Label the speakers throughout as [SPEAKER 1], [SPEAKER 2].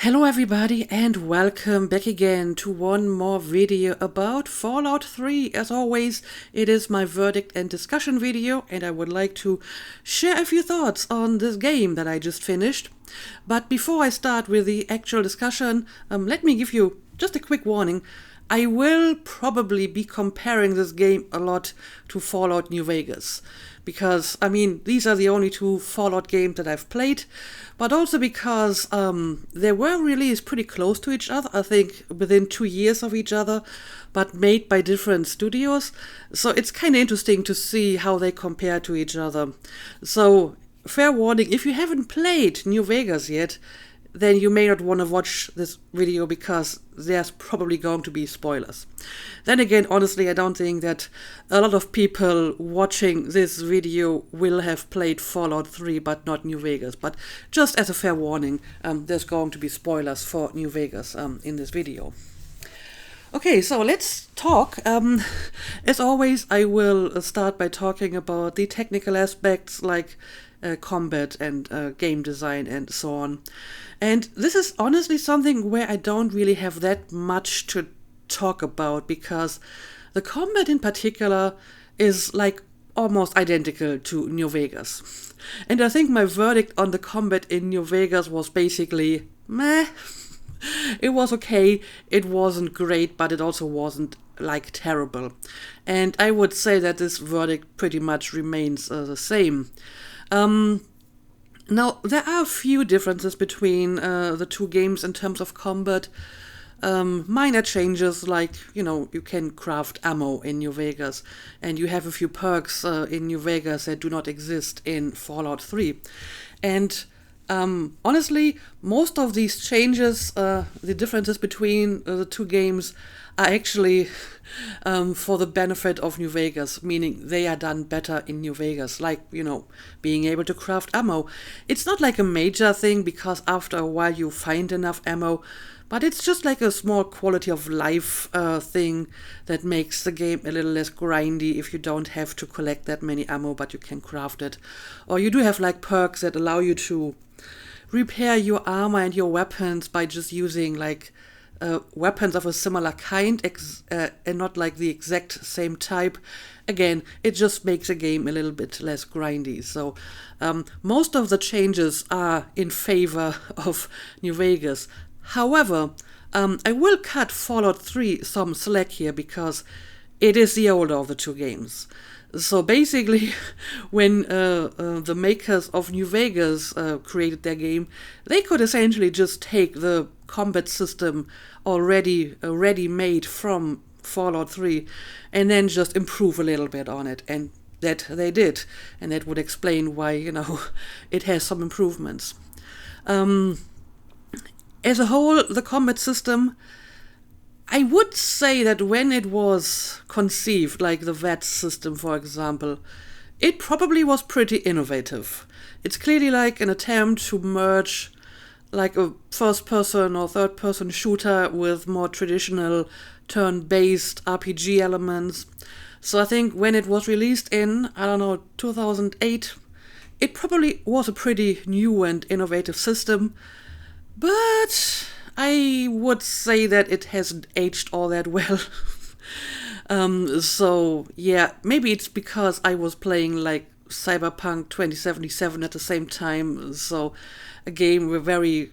[SPEAKER 1] Hello everybody and welcome back again to one more video about Fallout 3. As always, it is my verdict and discussion video and I would like to share a few thoughts on this game that I just finished. But before I start with the actual discussion, let me give you just a quick warning. I will probably be comparing this game a lot to Fallout New Vegas. Because, these are the only two Fallout games that I've played, but also because they were released pretty close to each other, I think within 2 years of each other, but made by different studios. So it's kind of interesting to see how they compare to each other. So, fair warning, if you haven't played New Vegas yet, then you may not want to watch this video because there's probably going to be spoilers. Then again, honestly, I don't think that a lot of people watching this video will have played Fallout 3 but not New Vegas. But just as a fair warning, there's going to be spoilers for New Vegas in this video. Okay, so let's talk. As always, I will start by talking about the technical aspects like combat and game design and so on. And this is honestly something where I don't really have that much to talk about because the combat in particular is like almost identical to New Vegas. And I think my verdict on the combat in New Vegas was basically meh. It was okay, it wasn't great, but it also wasn't like terrible. And I would say that this verdict pretty much remains the same. Now, there are a few differences between the two games in terms of combat. Minor changes like, you can craft ammo in New Vegas, and you have a few perks in New Vegas that do not exist in Fallout 3. And honestly, most of these changes, the differences between the two games, are actually for the benefit of New Vegas, meaning they are done better in New Vegas, like, being able to craft ammo. It's not like a major thing because after a while you find enough ammo, but it's just like a small quality of life thing that makes the game a little less grindy if you don't have to collect that many ammo, but you can craft it. Or you do have like perks that allow you to repair your armor and your weapons by just using like weapons of a similar kind and not like the exact same type. Again, it just makes a game a little bit less grindy. So most of the changes are in favor of New Vegas. However, I will cut Fallout 3 some slack here because it is the older of the two games. So basically, when the makers of New Vegas created their game, they could essentially just take the combat system already ready-made from Fallout 3 and then just improve a little bit on it. And that they did. And that would explain why, it has some improvements. As a whole, the combat system, I would say that when it was conceived, like the VATS system, for example, it probably was pretty innovative. It's clearly like an attempt to merge like a first-person or third-person shooter with more traditional turn-based RPG elements. So I think when it was released in, 2008, it probably was a pretty new and innovative system. But I would say that it hasn't aged all that well. So yeah, maybe it's because I was playing like Cyberpunk 2077 at the same time. So a game with very,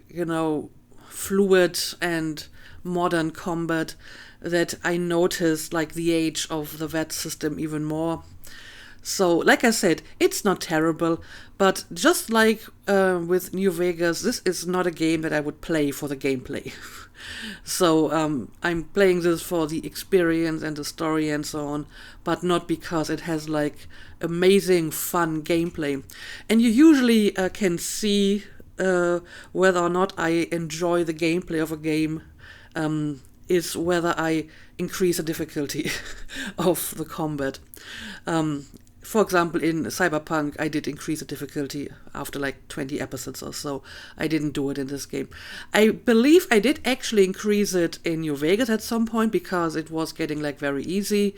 [SPEAKER 1] fluid and modern combat that I noticed like the age of the VATS system even more. So, like I said, it's not terrible, but just like with New Vegas, this is not a game that I would play for the gameplay. So, I'm playing this for the experience and the story and so on, but not because it has like amazing fun gameplay. And you usually can see whether or not I enjoy the gameplay of a game is whether I increase the difficulty of the combat. For example, in Cyberpunk, I did increase the difficulty after like 20 episodes or so. I didn't do it in this game. I believe I did actually increase it in New Vegas at some point because it was getting like very easy.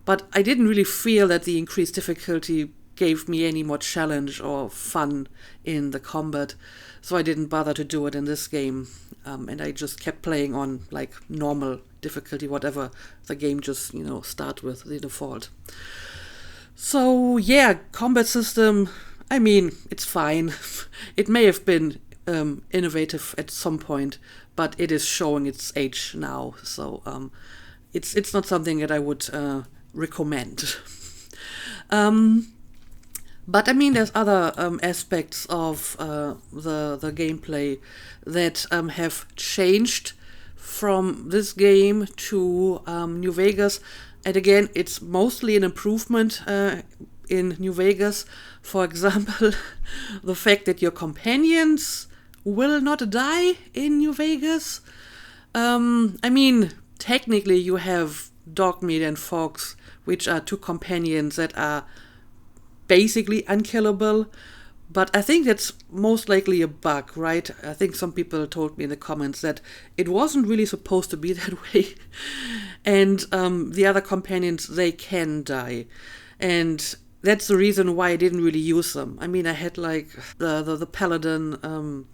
[SPEAKER 1] But I didn't really feel that the increased difficulty gave me any more challenge or fun in the combat. So I didn't bother to do it in this game. and I just kept playing on like normal difficulty, whatever the game just start with the default. So yeah, combat system, I mean, it's fine. It may have been innovative at some point, but it is showing its age now. So it's not something that I would recommend. But I mean, there's other aspects of the gameplay that have changed from this game to New Vegas. And again, it's mostly an improvement in New Vegas. For example, the fact that your companions will not die in New Vegas. I mean, technically you have Dogmeat and Fox, which are two companions that are basically unkillable, but I think that's most likely a bug, right? I think some people told me in the comments that it wasn't really supposed to be that way, and the other companions, they can die, and that's the reason why I didn't really use them. I mean, I had like the Paladin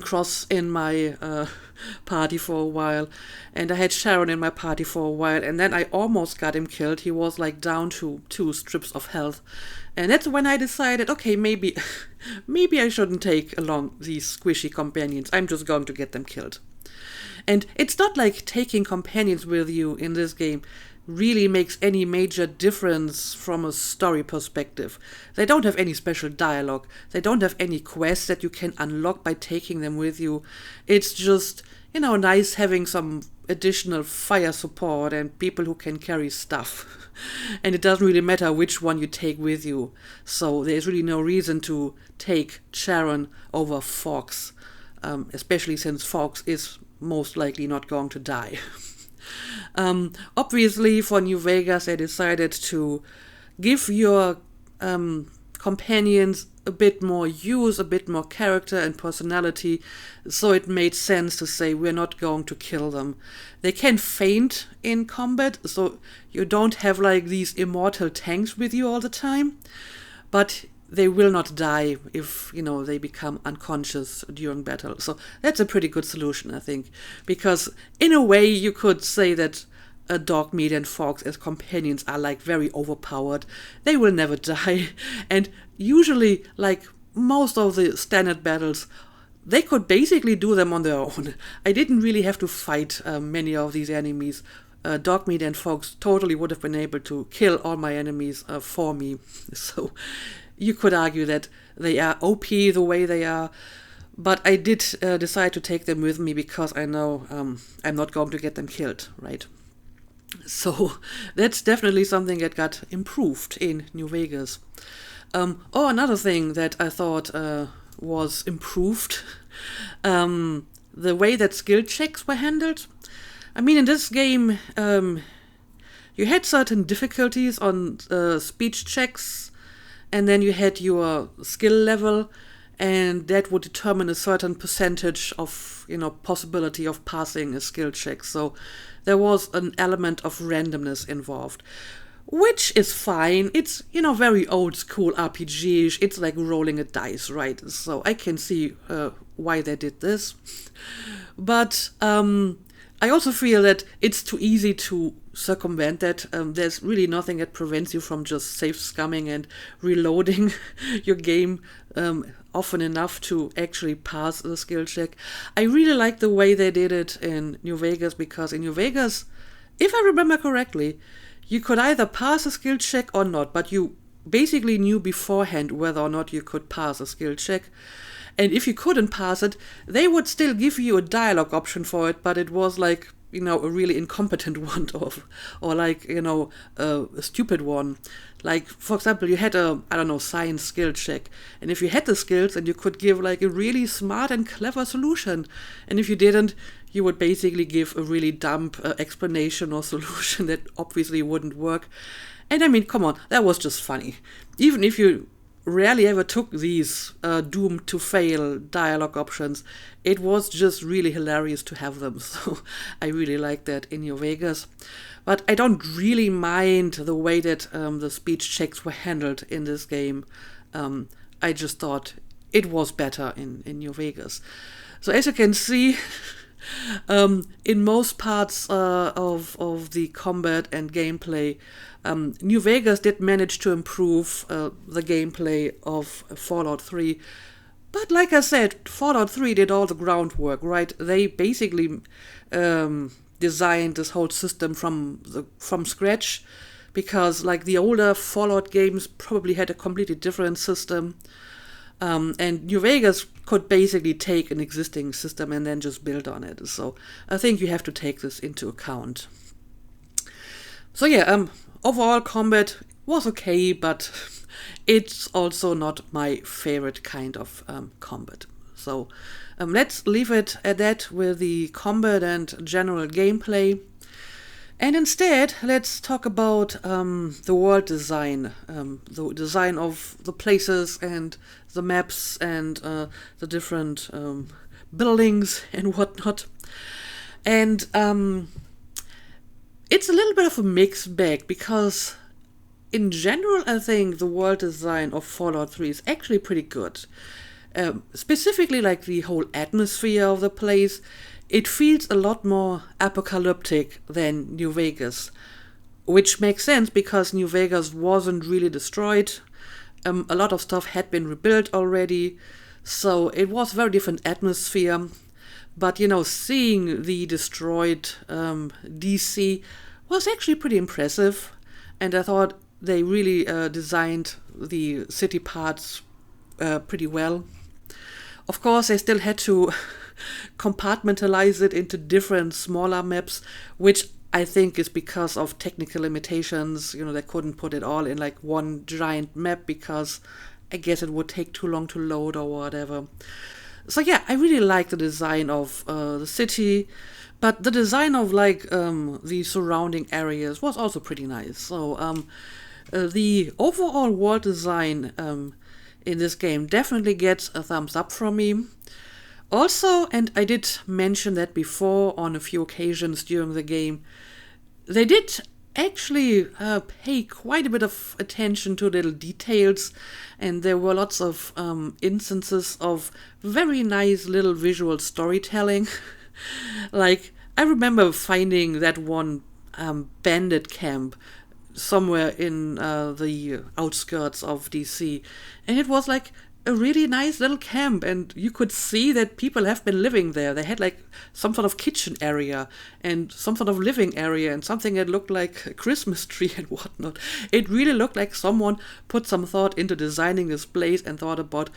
[SPEAKER 1] Cross in my party for a while, and I had Sharon in my party for a while, and then I almost got him killed. He was like down to 2 strips of health, and that's when I decided, okay, maybe I shouldn't take along these squishy companions. I'm just going to get them killed. And it's not like taking companions with you in this game really makes any major difference from a story perspective. They don't have any special dialogue. They don't have any quests that you can unlock by taking them with you. It's just, nice having some additional fire support and people who can carry stuff. And it doesn't really matter which one you take with you. So there's really no reason to take Sharon over Fox, especially since Fox is most likely not going to die. Obviously, for New Vegas, they decided to give your companions a bit more use, a bit more character and personality, so it made sense to say we're not going to kill them. They can faint in combat, so you don't have like these immortal tanks with you all the time, but they will not die if, they become unconscious during battle. So that's a pretty good solution, I think. Because in a way, you could say that Dogmeat and Fox as companions are like very overpowered. They will never die. And usually, like most of the standard battles, they could basically do them on their own. I didn't really have to fight many of these enemies. Dogmeat and Fox totally would have been able to kill all my enemies for me. So you could argue that they are OP the way they are, but I did decide to take them with me because I know I'm not going to get them killed, right? So that's definitely something that got improved in New Vegas. Another thing that I thought was improved, the way that skill checks were handled. I mean, in this game, you had certain difficulties on speech checks, and then you had your skill level, and that would determine a certain percentage of, possibility of passing a skill check. So there was an element of randomness involved, which is fine. It's, very old school RPG-ish. It's like rolling a dice, right? So I can see why they did this. But I also feel that it's too easy to circumvent that. There's really nothing that prevents you from just safe scumming and reloading your game often enough to actually pass the skill check. I really like the way they did it in New Vegas, because in New Vegas, if I remember correctly, you could either pass a skill check or not, but you basically knew beforehand whether or not you could pass a skill check. And if you couldn't pass it, they would still give you a dialogue option for it, but it was like, a really incompetent one or like, a stupid one. Like, for example, you had a, science skill check. And if you had the skills, and you could give like a really smart and clever solution. And if you didn't, you would basically give a really dumb explanation or solution that obviously wouldn't work. And I mean, come on, that was just funny. Even if you rarely ever took these doomed to fail dialogue options, it was just really hilarious to have them. So I really like that in New Vegas. But I don't really mind the way that the speech checks were handled in this game. I just thought it was better in New Vegas. So as you can see, in most parts of the combat and gameplay, New Vegas did manage to improve the gameplay of Fallout 3. But like I said, Fallout 3 did all the groundwork, right? They basically designed this whole system from scratch, because like the older Fallout games probably had a completely different system. And New Vegas could basically take an existing system and then just build on it. So I think you have to take this into account. So yeah, overall combat was okay, but it's also not my favorite kind of combat. So let's leave it at that with the combat and general gameplay. And instead, let's talk about the world design, the design of the places and the maps and the different buildings and whatnot. And it's a little bit of a mixed bag, because in general, I think the world design of Fallout 3 is actually pretty good. Specifically, like the whole atmosphere of the place, it feels a lot more apocalyptic than New Vegas, which makes sense because New Vegas wasn't really destroyed. A lot of stuff had been rebuilt already, so it was a very different atmosphere. But, seeing the destroyed DC was actually pretty impressive, and I thought they really designed the city parts pretty well. Of course, they still had to compartmentalize it into different smaller maps, which I think is because of technical limitations. They couldn't put it all in like one giant map because I guess it would take too long to load or whatever. So yeah, I really like the design of the city, but the design of like the surrounding areas was also pretty nice. So the overall world design in this game definitely gets a thumbs up from me. Also, and I did mention that before on a few occasions during the game, they did actually pay quite a bit of attention to little details, and there were lots of instances of very nice little visual storytelling. Like, I remember finding that one bandit camp somewhere in the outskirts of DC, and it was like a really nice little camp, and you could see that people have been living there. They had like some sort of kitchen area and some sort of living area and something that looked like a Christmas tree and whatnot. It really looked like someone put some thought into designing this place and thought about,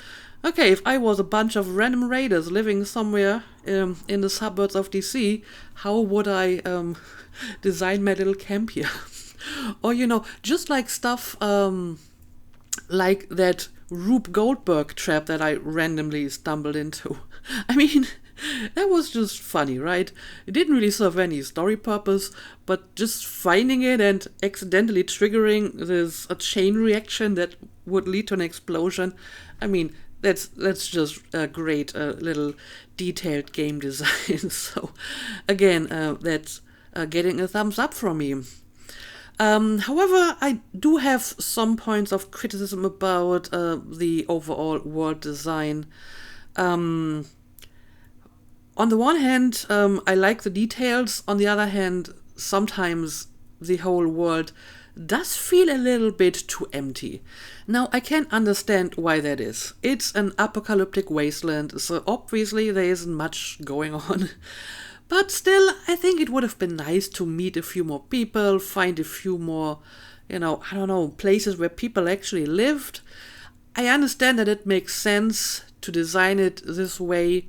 [SPEAKER 1] okay, if I was a bunch of random raiders living somewhere in the suburbs of DC, how would I design my little camp here? Or, just like stuff like that Rube Goldberg trap that I randomly stumbled into. I mean, that was just funny, right? It didn't really serve any story purpose, but just finding it and accidentally triggering a chain reaction that would lead to an explosion. I mean, that's just a great little detailed game design. So, again, that's getting a thumbs up from me. However, I do have some points of criticism about the overall world design. On the one hand, I like the details. On the other hand, sometimes the whole world does feel a little bit too empty. Now, I can understand why that is. It's an apocalyptic wasteland, so obviously there isn't much going on. But still, I think it would have been nice to meet a few more people, find a few more, places where people actually lived. I understand that it makes sense to design it this way,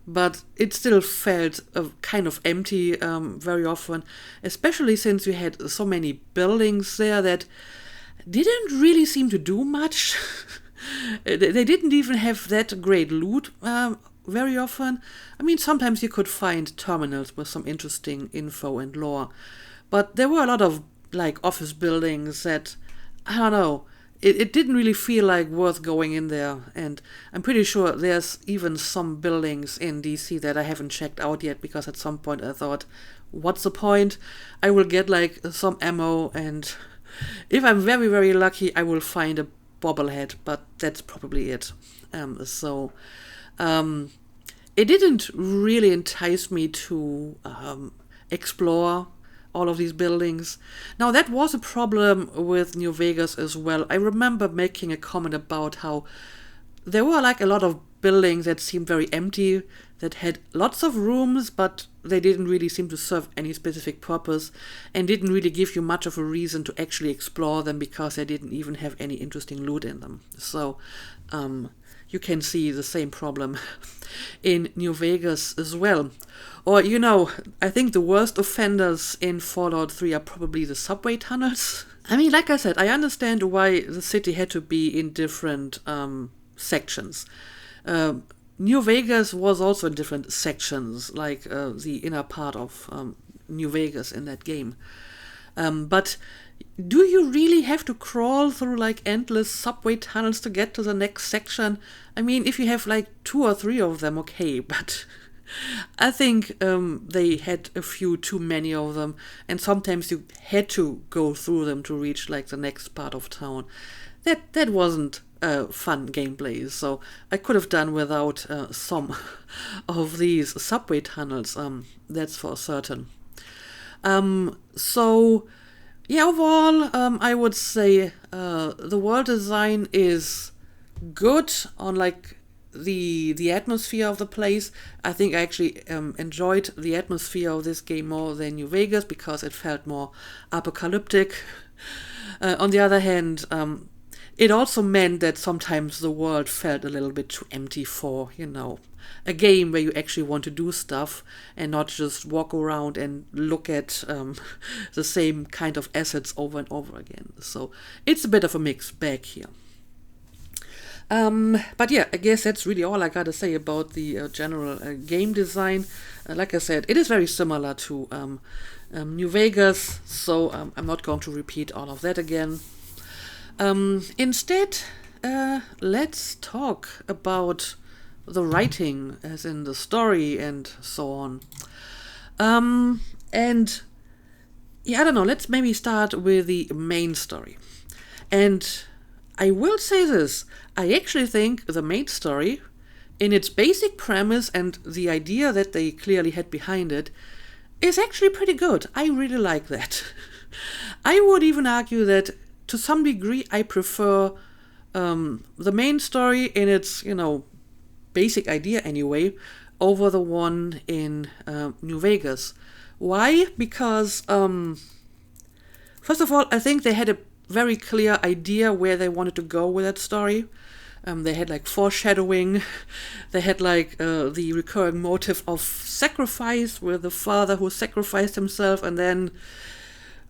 [SPEAKER 1] but it still felt kind of empty very often, especially since we had so many buildings there that didn't really seem to do much. They didn't even have that great loot very often. I mean, sometimes you could find terminals with some interesting info and lore, but there were a lot of like office buildings that, I don't know, it didn't really feel like worth going in there. And I'm pretty sure there's even some buildings in DC that I haven't checked out yet, because at some point I thought, what's the point? I will get like some ammo, and if I'm very, very lucky, I will find a bobblehead, but that's probably it. it didn't really entice me to explore all of these buildings. Now, that was a problem with New Vegas as well. I remember making a comment about how there were like a lot of buildings that seemed very empty, that had lots of rooms, but they didn't really seem to serve any specific purpose and didn't really give you much of a reason to actually explore them because they didn't even have any interesting loot in them. So you can see the same problem in New Vegas as well. Or, I think the worst offenders in Fallout 3 are probably the subway tunnels. I mean, like I said, I understand why the city had to be in different sections. New Vegas was also in different sections, like the inner part of New Vegas in that game. But do you really have to crawl through like endless subway tunnels to get to the next section? I mean, if you have like 2 or 3 of them, okay, but I think they had a few too many of them, and sometimes you had to go through them to reach like the next part of town. That wasn't fun gameplay, so I could have done without some of these subway tunnels, that's for certain. So yeah, overall, I would say the world design is good on like the atmosphere of the place. I think I actually enjoyed the atmosphere of this game more than New Vegas because it felt more apocalyptic. On the other hand, it also meant that sometimes the world felt a little bit too empty for, a game where you actually want to do stuff and not just walk around and look at the same kind of assets over and over again. So it's a bit of a mixed bag here. But yeah, I guess that's really all I gotta say about the general game design. Like I said, it is very similar to New Vegas, so I'm not going to repeat all of that again. Instead, let's talk about the writing, as in the story and so on. And yeah, I don't know, let's maybe start with the main story. And I will say this, I actually think the main story, in its basic premise and the idea that they clearly had behind it, is actually pretty good. I really like that. I would even argue that to some degree I prefer the main story in its, basic idea anyway, over the one in New Vegas. Why? Because, first of all, I think they had a very clear idea where they wanted to go with that story. They had like foreshadowing, they had like the recurring motive of sacrifice, with the father who sacrificed himself, and then,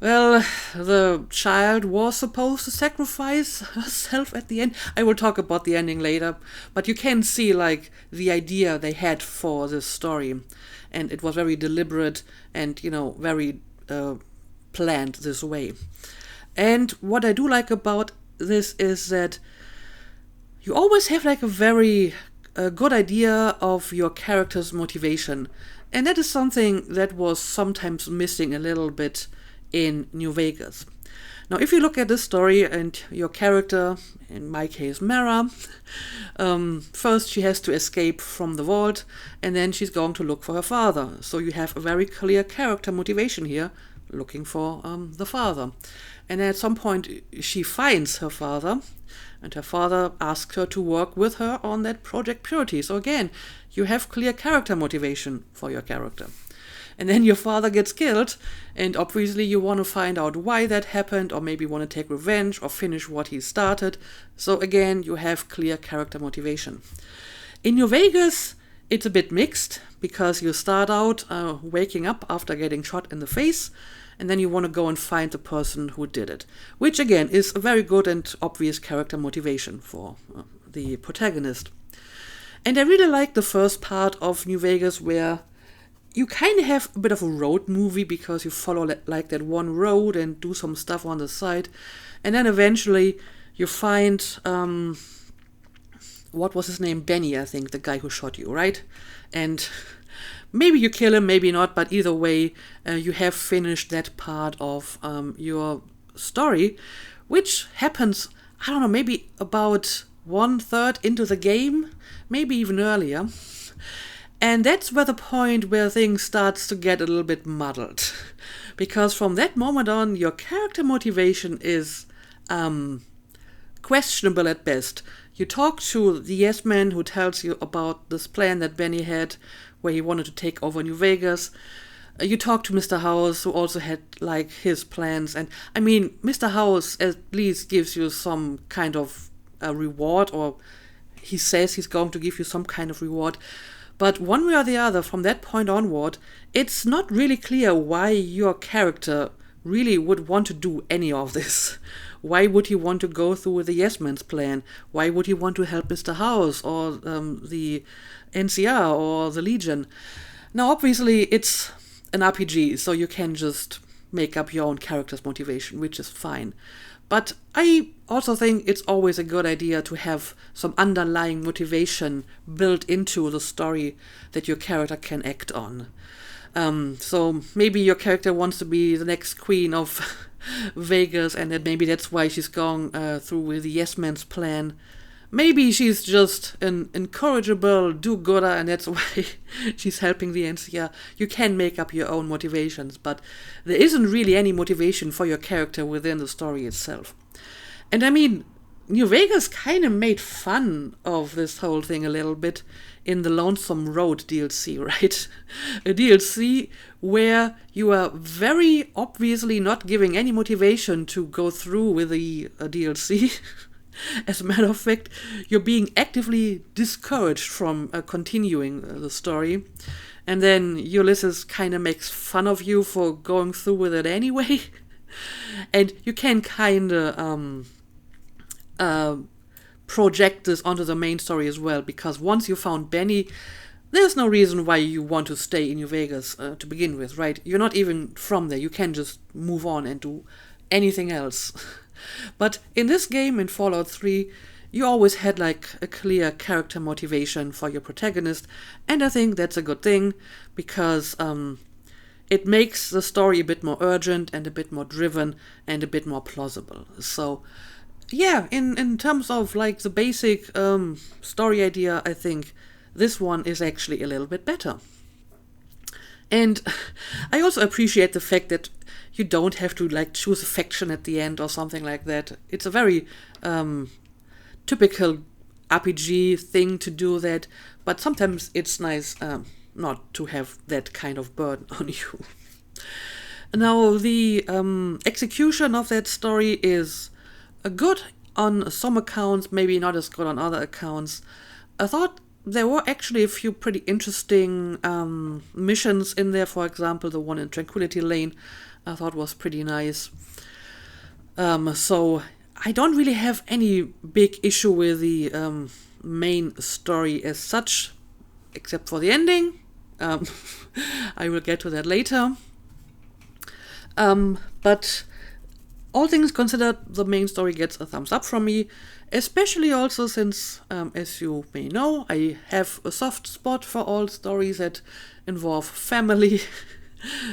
[SPEAKER 1] well, the child was supposed to sacrifice herself at the end. I will talk about the ending later, but you can see like the idea they had for this story, and it was very deliberate and, very planned this way. And what I do like about this is that you always have like a very good idea of your character's motivation. And that is something that was sometimes missing a little bit in New Vegas. Now, if you look at this story and your character, in my case Mara, first she has to escape from the vault, and then she's going to look for her father. So you have a very clear character motivation here, looking for the father. And at some point she finds her father, and her father asks her to work with her on that Project Purity. So again, you have clear character motivation for your character. And then your father gets killed, and obviously you want to find out why that happened, or maybe want to take revenge or finish what he started. So again, you have clear character motivation. In New Vegas, it's a bit mixed, because you start out waking up after getting shot in the face, and then you want to go and find the person who did it, which again is a very good and obvious character motivation for the protagonist. And I really like the first part of New Vegas, where you kind of have a bit of a road movie, because you follow like that one road and do some stuff on the side, and then eventually you find what was his name? Benny, I think, the guy who shot you, right? And maybe you kill him, maybe not, but either way, you have finished that part of your story, which happens, I don't know, maybe about 1/3 into the game, maybe even earlier. And that's where the point where things starts to get a little bit muddled. Because from that moment on, your character motivation is questionable at best. You talk to the yes man who tells you about this plan that Benny had, where he wanted to take over New Vegas. You talk to Mr. House, who also had like his plans. And I mean, Mr. House at least gives you some kind of a reward, or he says he's going to give you some kind of reward. But one way or the other, from that point onward, it's not really clear why your character really would want to do any of this. Why would he want to go through with the Yes Man's plan? Why would he want to help Mr. House or the NCR or the Legion? Now, obviously, it's an RPG, so you can just make up your own character's motivation, which is fine. But I also think it's always a good idea to have some underlying motivation built into the story that your character can act on. So maybe your character wants to be the next queen of Vegas, and then maybe that's why she's going through with the Yes Man's plan. Maybe she's just an incorrigible do-gooder, and that's why she's helping the NCR. You can make up your own motivations, but there isn't really any motivation for your character within the story itself. And I mean, New Vegas kind of made fun of this whole thing a little bit in the Lonesome Road DLC, right? A DLC where you are very obviously not giving any motivation to go through with the DLC. As a matter of fact, you're being actively discouraged from continuing the story. And then Ulysses kind of makes fun of you for going through with it anyway. And you can kind of project this onto the main story as well, because once you found Benny, there's no reason why you want to stay in New Vegas to begin with, right? You're not even from there. You can just move on and do anything else. But in this game, in Fallout 3, you always had like a clear character motivation for your protagonist, and I think that's a good thing, because it makes the story a bit more urgent and a bit more driven and a bit more plausible. So yeah, in terms of like the basic story idea, I think this one is actually a little bit better. And I also appreciate the fact that you don't have to like choose a faction at the end or something like that. It's a very typical RPG thing to do that, but sometimes it's nice not to have that kind of burden on you. Now, the execution of that story is good on some accounts, maybe not as good on other accounts. I thought there were actually a few pretty interesting missions in there. For example, the one in Tranquility Lane I thought was pretty nice. So I don't really have any big issue with the main story as such, except for the ending. I will get to that later. But all things considered, the main story gets a thumbs up from me, especially also since, as you may know, I have a soft spot for all stories that involve family.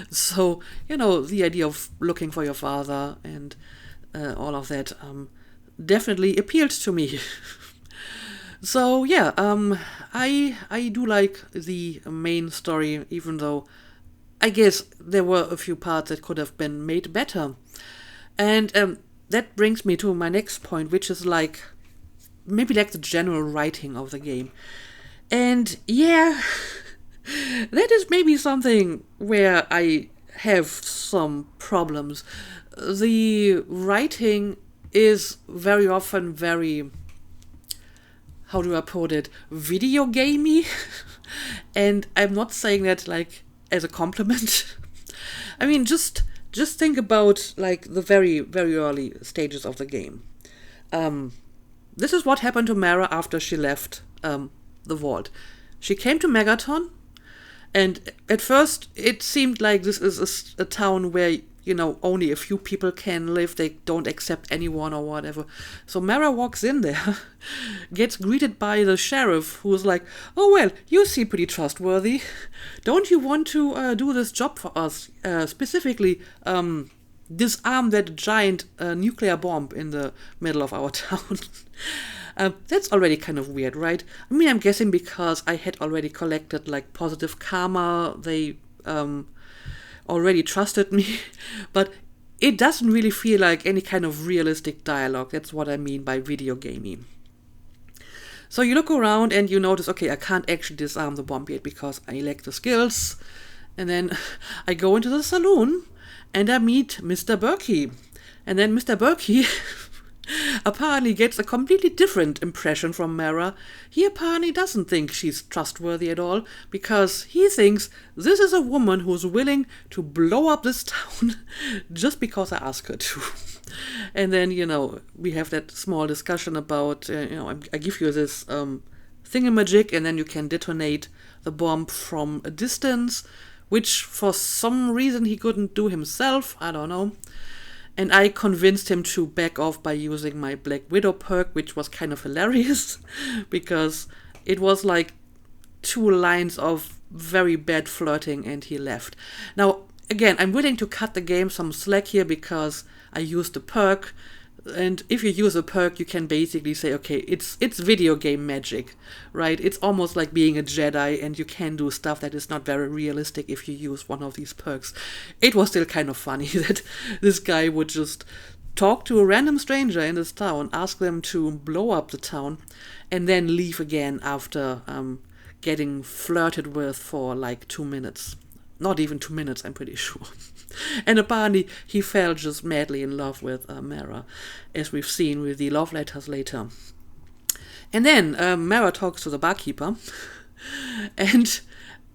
[SPEAKER 1] So, you know, the idea of looking for your father and all of that definitely appealed to me. So, yeah, I do like the main story, even though I guess there were a few parts that could have been made better. And that brings me to my next point, which is like, maybe like the general writing of the game. And yeah, that is maybe something where I have some problems. The writing is very often very, how do I put it, video gamey. And I'm not saying that like as a compliment. I mean, just think about like the very, very early stages of the game. This is what happened to Mara after she left the vault. She came to Megaton, and at first it seemed like this is a town where, you know, only a few people can live. They don't accept anyone or whatever. So Mara walks in there, gets greeted by the sheriff, who is like, "Oh, well, you seem pretty trustworthy. Don't you want to do this job for us? Specifically, disarm that giant nuclear bomb in the middle of our town." That's already kind of weird, right? I mean, I'm guessing because I had already collected like positive karma, they already trusted me, but it doesn't really feel like any kind of realistic dialogue. That's what I mean by video gaming. So you look around and you notice, okay, I can't actually disarm the bomb yet because I lack the skills. And then I go into the saloon and I meet Mr. Berkey. And then Mr. Berkey apparently gets a completely different impression from Mara. He apparently doesn't think she's trustworthy at all because he thinks this is a woman who's willing to blow up this town just because I ask her to. And then, we have that small discussion about, I give you this thingamajig and then you can detonate the bomb from a distance, which for some reason he couldn't do himself. I don't know. And I convinced him to back off by using my Black Widow perk, which was kind of hilarious because it was like 2 lines of very bad flirting and he left. Now, again, I'm willing to cut the game some slack here because I used the perk. And if you use a perk, you can basically say, okay, it's video game magic, right? It's almost like being a Jedi and you can do stuff that is not very realistic if you use one of these perks. It was still kind of funny that this guy would just talk to a random stranger in this town, ask them to blow up the town, and then leave again after getting flirted with for like 2 minutes. Not even 2 minutes, I'm pretty sure. And apparently he fell just madly in love with Mara, as we've seen with the love letters later. And then Mara talks to the barkeeper, and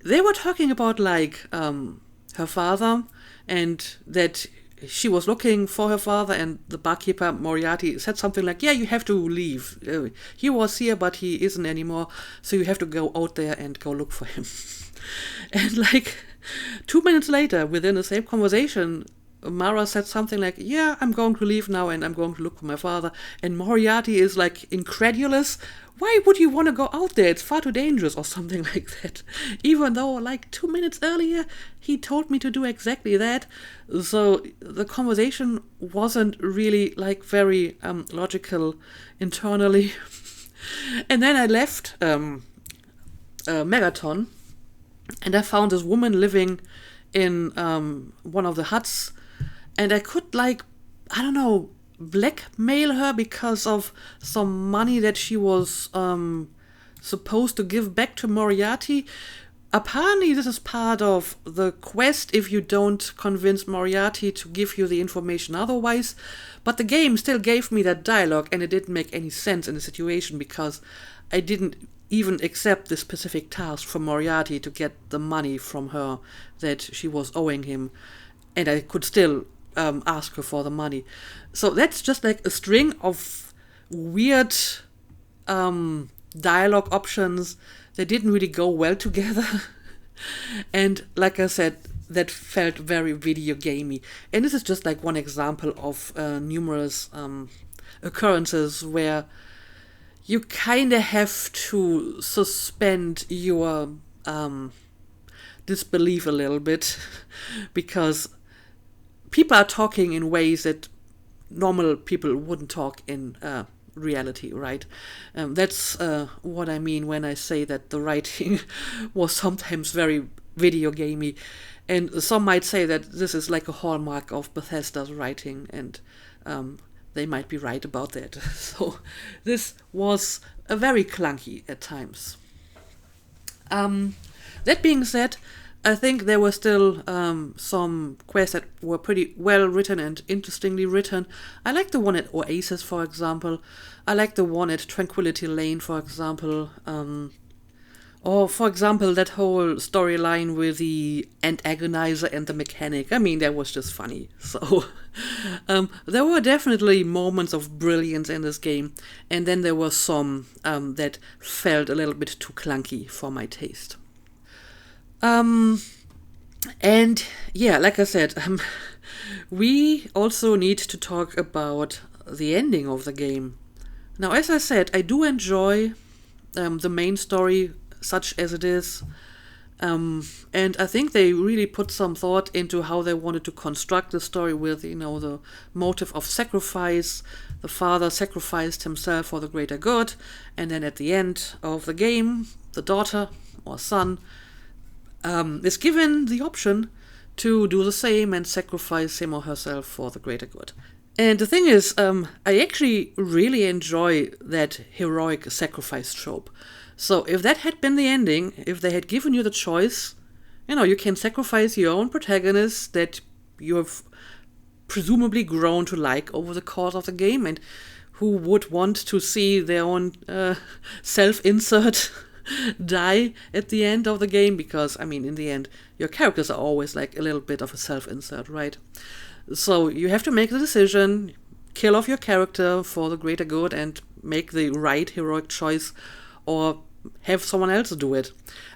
[SPEAKER 1] they were talking about like her father, and that she was looking for her father, and the barkeeper, Moriarty, said something like, yeah, you have to leave. He was here, but he isn't anymore, so you have to go out there and go look for him. And like 2 minutes later, within the same conversation, Mara said something like, yeah, I'm going to leave now and I'm going to look for my father. And Moriarty is like incredulous. Why would you want to go out there? It's far too dangerous or something like that. Even though like 2 minutes earlier, he told me to do exactly that. So the conversation wasn't really like very logical internally. And then I left Megaton. And I found this woman living in one of the huts, and I could blackmail her because of some money that she was supposed to give back to Moriarty. Apparently this is part of the quest if you don't convince Moriarty to give you the information otherwise, but the game still gave me that dialogue and it didn't make any sense in the situation because I didn't even accept the specific task from Moriarty to get the money from her that she was owing him, and I could still ask her for the money. So that's just like a string of weird dialogue options that didn't really go well together. And like I said, that felt very video gamey. And this is just like one example of numerous occurrences where you kind of have to suspend your disbelief a little bit because people are talking in ways that normal people wouldn't talk in reality, right? That's what I mean when I say that the writing was sometimes very video gamey. And some might say that this is like a hallmark of Bethesda's writing, and they might be right about that. So this was very clunky at times. That being said, I think there were still some quests that were pretty well written and interestingly written. I like the one at Oasis, for example. I like the one at Tranquility Lane, for example. Or, for example, that whole storyline with the antagonizer and the mechanic. I mean, that was just funny. So, there were definitely moments of brilliance in this game. And then there were some that felt a little bit too clunky for my taste. And, yeah, like I said, we also need to talk about the ending of the game. Now, as I said, I do enjoy the main story such as it is. And I think they really put some thought into how they wanted to construct the story with, the motive of sacrifice. The father sacrificed himself for the greater good, and then at the end of the game, the daughter or son is given the option to do the same and sacrifice him or herself for the greater good. And the thing is, I actually really enjoy that heroic sacrifice trope. So if that had been the ending, if they had given you the choice, you can sacrifice your own protagonist that you have presumably grown to like over the course of the game, and who would want to see their own self-insert die at the end of the game, because, in the end, your characters are always like a little bit of a self-insert, right? So you have to make the decision, kill off your character for the greater good and make the right heroic choice, or have someone else do it.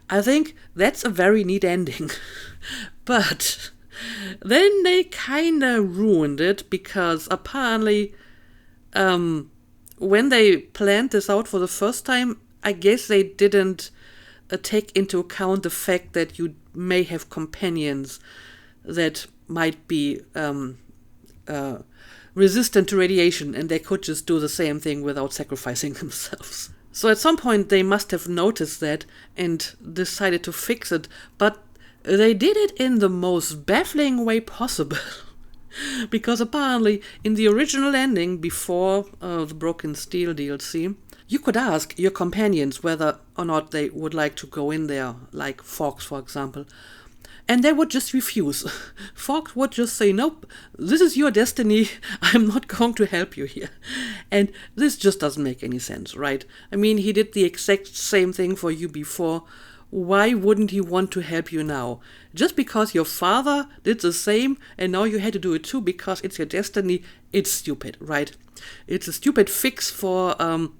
[SPEAKER 1] I think that's a very neat ending. But then they kinda ruined it, because apparently when they planned this out for the first time, I guess they didn't take into account the fact that you may have companions that might be resistant to radiation, and they could just do the same thing without sacrificing themselves. So at some point they must have noticed that and decided to fix it, but they did it in the most baffling way possible. Because apparently in the original ending, before the Broken Steel DLC, you could ask your companions whether or not they would like to go in there, like Fox, for example. And they would just refuse. Fox would just say, nope, this is your destiny, I'm not going to help you here. And this just doesn't make any sense, right? He did the exact same thing for you before. Why wouldn't he want to help you now? Just because your father did the same and now you had to do it too because it's your destiny, it's stupid, right? It's a stupid fix for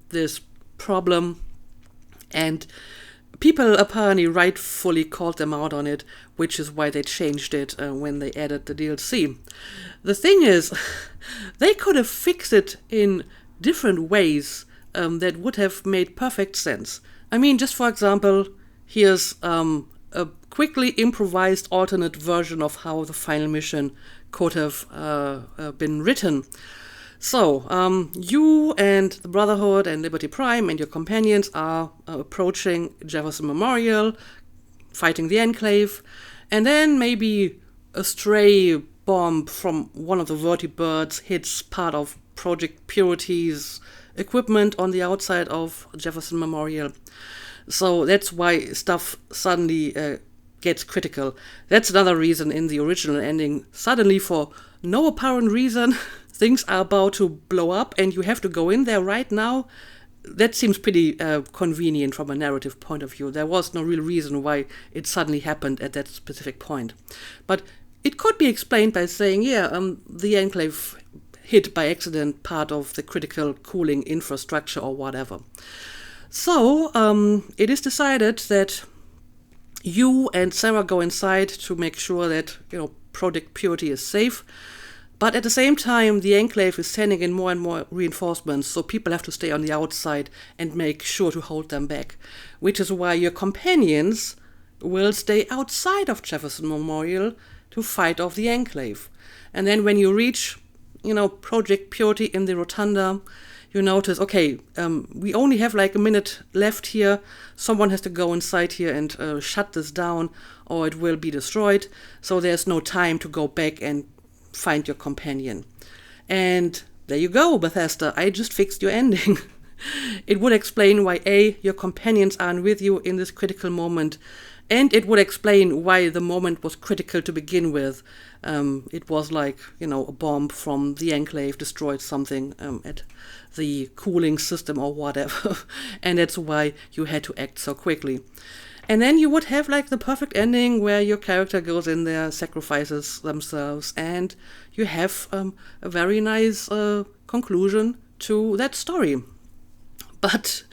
[SPEAKER 1] this problem, and people apparently rightfully called them out on it, which is why they changed it when they added the DLC. The thing is, they could have fixed it in different ways that would have made perfect sense. Just for example, here's a quickly improvised alternate version of how the final mission could have been written. So, you and the Brotherhood and Liberty Prime and your companions are approaching Jefferson Memorial, fighting the Enclave, and then maybe a stray bomb from one of the vertibirds hits part of Project Purity's equipment on the outside of Jefferson Memorial. So that's why stuff suddenly gets critical. That's another reason in the original ending, suddenly for no apparent reason, things are about to blow up and you have to go in there right now. That seems pretty convenient from a narrative point of view. There was no real reason why it suddenly happened at that specific point. But it could be explained by saying, the Enclave hit by accident part of the critical cooling infrastructure or whatever. So it is decided that you and Sarah go inside to make sure that, Project Purity is safe. But at the same time, the Enclave is sending in more and more reinforcements, so people have to stay on the outside and make sure to hold them back. Which is why your companions will stay outside of Jefferson Memorial to fight off the Enclave. And then when you reach, Project Purity in the Rotunda, you notice, we only have like a minute left here. Someone has to go inside here and shut this down, or it will be destroyed. So there's no time to go back and find your companion. And there you go, Bethesda, I just fixed your ending. It would explain why your companions aren't with you in this critical moment, and it would explain why the moment was critical to begin with. It was like, a bomb from the Enclave destroyed something at the cooling system or whatever, and that's why you had to act so quickly. And then you would have like the perfect ending where your character goes in there, sacrifices themselves, and you have a very nice conclusion to that story. But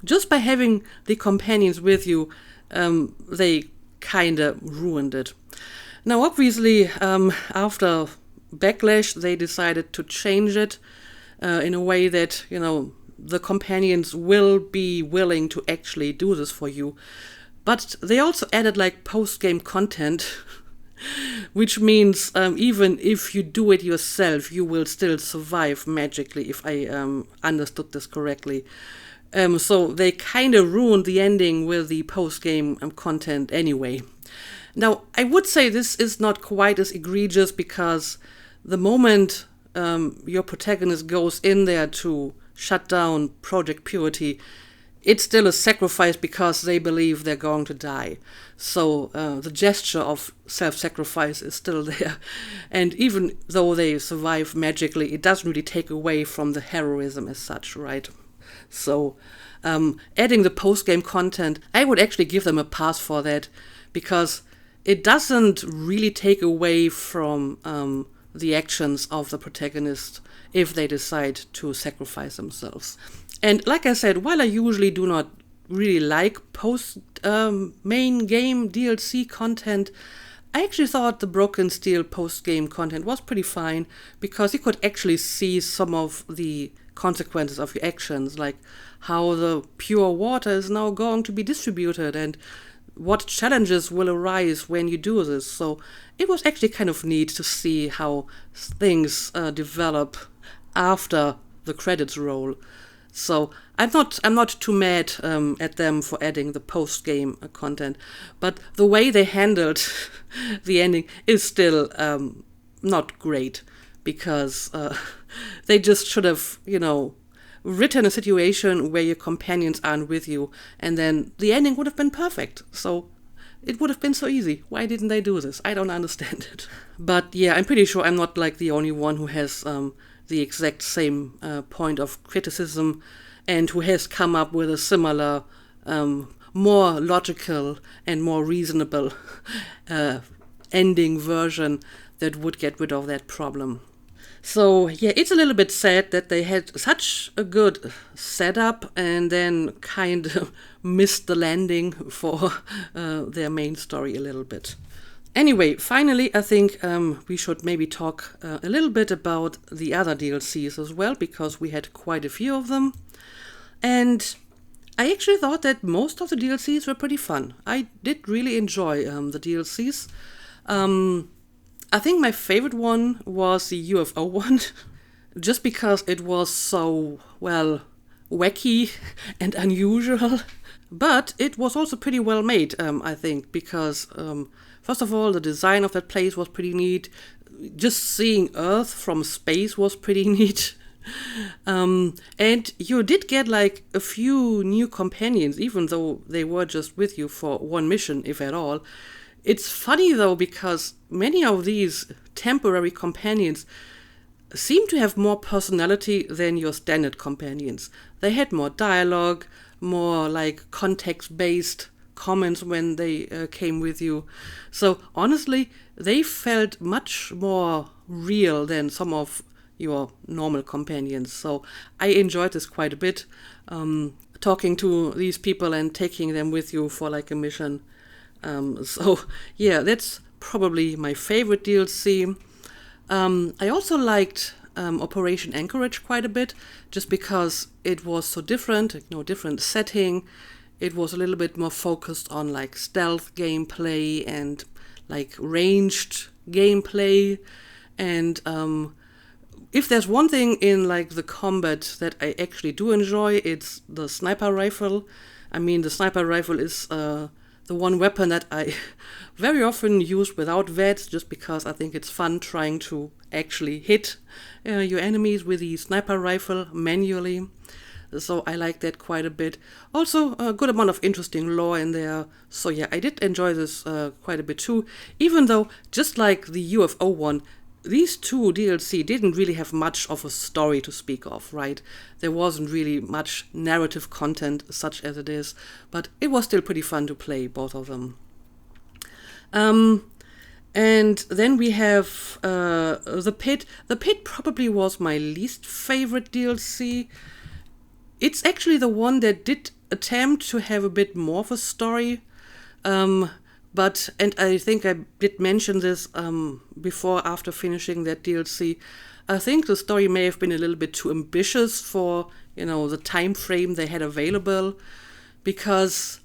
[SPEAKER 1] just by having the companions with you, they kind of ruined it. Now, obviously, after Backlash, they decided to change it in a way that, the companions will be willing to actually do this for you. But they also added like post-game content, which means even if you do it yourself, you will still survive magically, if I understood this correctly. So they kind of ruined the ending with the post-game content anyway. Now, I would say this is not quite as egregious because the moment your protagonist goes in there to shut down Project Purity, it's still a sacrifice because they believe they're going to die. So the gesture of self-sacrifice is still there. And even though they survive magically, it doesn't really take away from the heroism as such, right? So adding the post-game content, I would actually give them a pass for that, because it doesn't really take away from the actions of the protagonist if they decide to sacrifice themselves. And like I said, while I usually do not really like post-main game DLC content, I actually thought the Broken Steel post-game content was pretty fine, because you could actually see some of the consequences of your actions, like how the pure water is now going to be distributed and what challenges will arise when you do this. So it was actually kind of neat to see how things develop after the credits roll. So I'm not too mad at them for adding the post-game content, but the way they handled the ending is still not great, because they just should have, written a situation where your companions aren't with you, and then the ending would have been perfect. So it would have been so easy. Why didn't they do this? I don't understand it. But yeah, I'm pretty sure I'm not like the only one who has the exact same point of criticism, and who has come up with a similar, more logical and more reasonable ending version that would get rid of that problem. So yeah, it's a little bit sad that they had such a good setup and then kind of missed the landing for their main story a little bit. Anyway, finally, I think we should maybe talk a little bit about the other DLCs as well, because we had quite a few of them. And I actually thought that most of the DLCs were pretty fun. I did really enjoy the DLCs. I think my favorite one was the UFO one, just because it was so, well, wacky and unusual. But it was also pretty well made, I think, because first of all, the design of that place was pretty neat. Just seeing Earth from space was pretty neat. And you did get like a few new companions, even though they were just with you for one mission, if at all. It's funny though, because many of these temporary companions seem to have more personality than your standard companions. They had more dialogue, more like context-based comments when they came with you. So honestly, they felt much more real than some of your normal companions. So I enjoyed this quite a bit, talking to these people and taking them with you for like a mission. So yeah, that's probably my favorite DLC. I also liked Operation Anchorage quite a bit, just because it was so different, different setting. It was a little bit more focused on like stealth gameplay and like ranged gameplay. And if there's one thing in like the combat that I actually do enjoy, it's the sniper rifle. I mean, the sniper rifle is the one weapon that I very often use without VATS, just because I think it's fun trying to actually hit your enemies with the sniper rifle manually. So I like that quite a bit. Also, a good amount of interesting lore in there. So yeah, I did enjoy this quite a bit too, even though, just like the UFO one, these two DLC didn't really have much of a story to speak of, right? There wasn't really much narrative content such as it is, but it was still pretty fun to play both of them. And then we have The Pit. The Pit probably was my least favorite DLC. It's actually the one that did attempt to have a bit more of a story. But, and I think I did mention this before, after finishing that DLC, I think the story may have been a little bit too ambitious for, the time frame they had available, because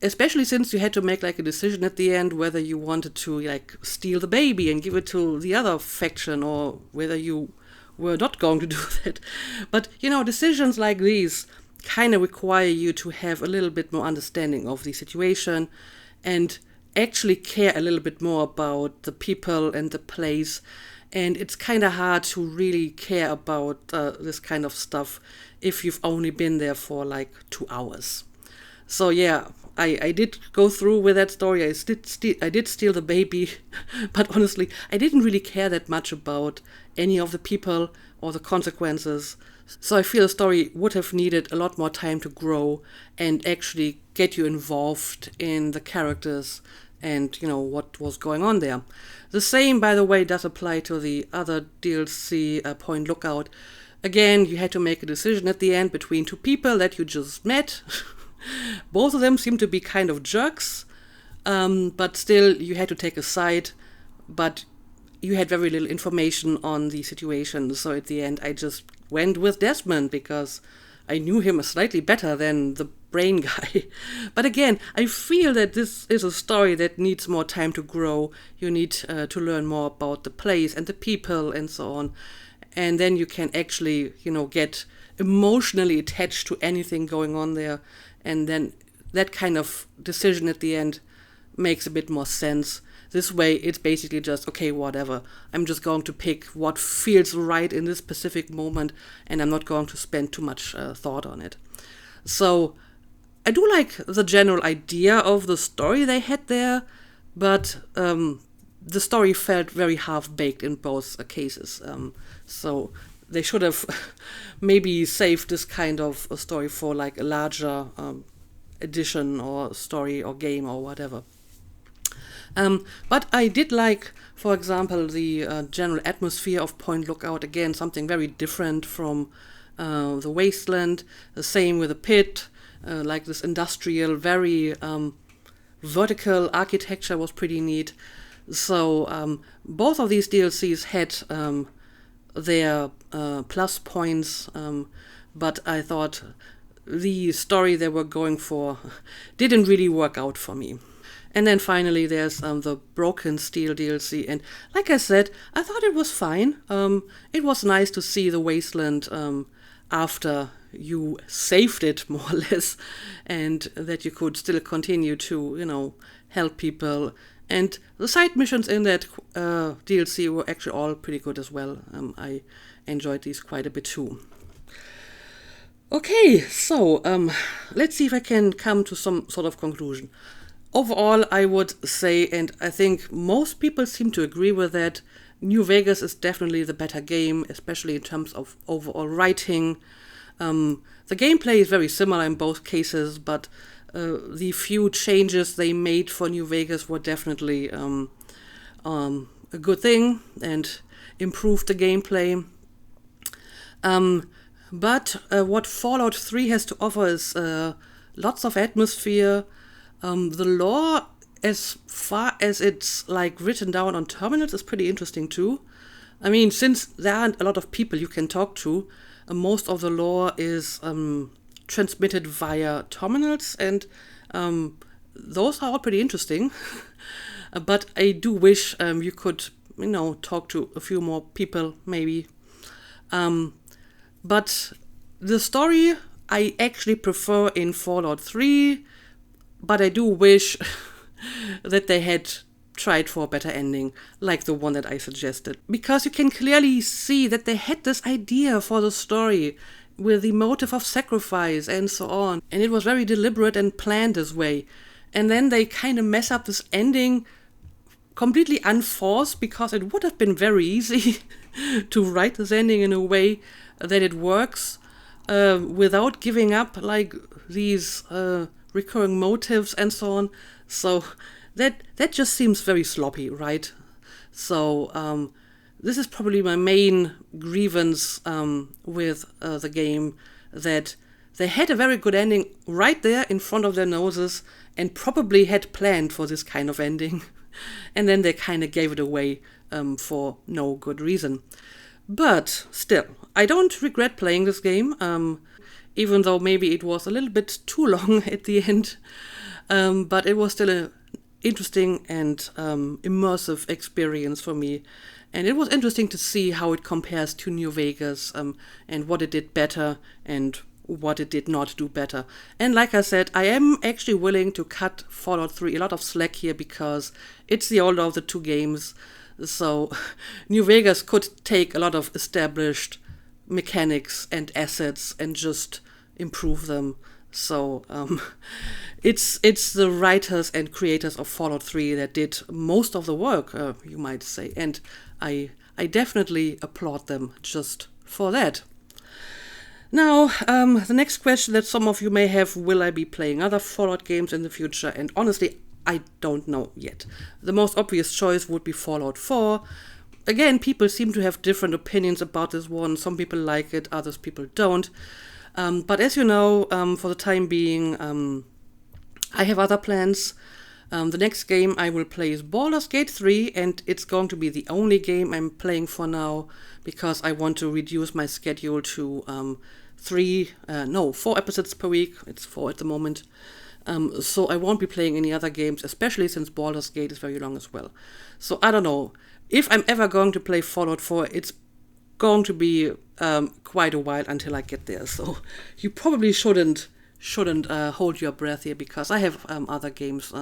[SPEAKER 1] especially since you had to make like a decision at the end whether you wanted to like steal the baby and give it to the other faction, or whether you were not going to do that. But decisions like these kind of require you to have a little bit more understanding of the situation and actually care a little bit more about the people and the place. And it's kind of hard to really care about this kind of stuff if you've only been there for like 2 hours. So yeah, I did go through with that story. I did steal the baby, but honestly, I didn't really care that much about any of the people or the consequences. So I feel the story would have needed a lot more time to grow and actually get you involved in the characters and what was going on there. The same, by the way, does apply to the other DLC, Point Lookout. Again, you had to make a decision at the end between 2 people that you just met. Both of them seem to be kind of jerks, but still you had to take a side, but you had very little information on the situation. So at the end I just went with Desmond because I knew him slightly better than the brain guy. But again, I feel that this is a story that needs more time to grow. You need to learn more about the place and the people and so on. And then you can actually, get emotionally attached to anything going on there. And then that kind of decision at the end makes a bit more sense. This way, it's basically just, okay, whatever. I'm just going to pick what feels right in this specific moment, and I'm not going to spend too much thought on it. So I do like the general idea of the story they had there, but the story felt very half-baked in both cases. So they should have maybe saved this kind of a story for like a larger edition or story or game or whatever. But I did like, for example, the general atmosphere of Point Lookout. Again, something very different from the Wasteland. The same with the pit, like this industrial, very vertical architecture was pretty neat. So both of these DLCs had their plus points, but I thought the story they were going for didn't really work out for me. And then finally there's the Broken Steel DLC, and like I said, I thought it was fine. It was nice to see the Wasteland after you saved it, more or less, and that you could still continue to, help people. And the side missions in that DLC were actually all pretty good as well. I enjoyed these quite a bit too. Okay, so let's see if I can come to some sort of conclusion. Overall, I would say, and I think most people seem to agree with that, New Vegas is definitely the better game, especially in terms of overall writing. The gameplay is very similar in both cases, but the few changes they made for New Vegas were definitely a good thing and improved the gameplay. But what Fallout 3 has to offer is lots of atmosphere. The lore, as far as it's like written down on terminals, is pretty interesting too. I mean, since there aren't a lot of people you can talk to, most of the lore is transmitted via terminals, and those are all pretty interesting. But I do wish you could, talk to a few more people, maybe. But the story I actually prefer in Fallout 3, but I do wish that they had tried for a better ending, like the one that I suggested. Because you can clearly see that they had this idea for the story with the motive of sacrifice and so on. And it was very deliberate and planned this way. And then they kind of mess up this ending completely unforced, because it would have been very easy to write this ending in a way that it works without giving up like these recurring motives and so on. So that just seems very sloppy, right? So this is probably my main grievance with the game, that they had a very good ending right there in front of their noses and probably had planned for this kind of ending. And then they kind of gave it away for no good reason. But still, I don't regret playing this game. even though maybe it was a little bit too long at the end. But it was still an interesting and immersive experience for me. And it was interesting to see how it compares to New Vegas, and what it did better and what it did not do better. And like I said, I am actually willing to cut Fallout 3 a lot of slack here because it's the older of the two games. So New Vegas could take a lot of established mechanics and assets and just improve them. So it's the writers and creators of Fallout 3 that did most of the work, you might say. And I definitely applaud them just for that. Now, the next question that some of you may have, will I be playing other Fallout games in the future? And honestly, I don't know yet. The most obvious choice would be Fallout 4. Again, people seem to have different opinions about this one. Some people like it, others people don't. But as you know, for the time being, I have other plans. The next game I will play is Baldur's Gate 3, and it's going to be the only game I'm playing for now, because I want to reduce my schedule to 4 episodes per week. It's 4 at the moment. So I won't be playing any other games, especially since Baldur's Gate is very long as well. So I don't know. If I'm ever going to play Fallout 4, it's going to be quite a while until I get there. So you probably shouldn't hold your breath here, because I have other games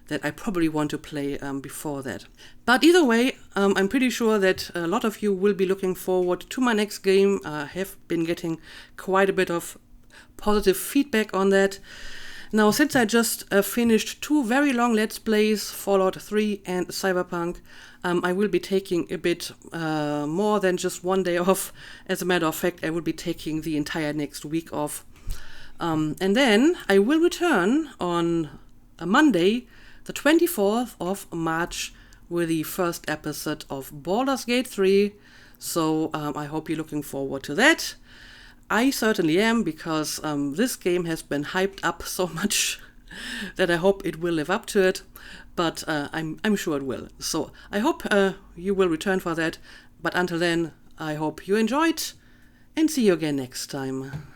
[SPEAKER 1] that I probably want to play before that. But either way, I'm pretty sure that a lot of you will be looking forward to my next game. I have been getting quite a bit of positive feedback on that. Now, since I just finished 2 very long Let's Plays, Fallout 3 and Cyberpunk, I will be taking a bit more than just one day off. As a matter of fact, I will be taking the entire next week off. And then I will return on a Monday, the 24th of March, with the first episode of Baldur's Gate 3. So I hope you're looking forward to that. I certainly am, because this game has been hyped up so much that I hope it will live up to it. But I'm sure it will. So I hope you will return for that. But until then, I hope you enjoyed, and see you again next time.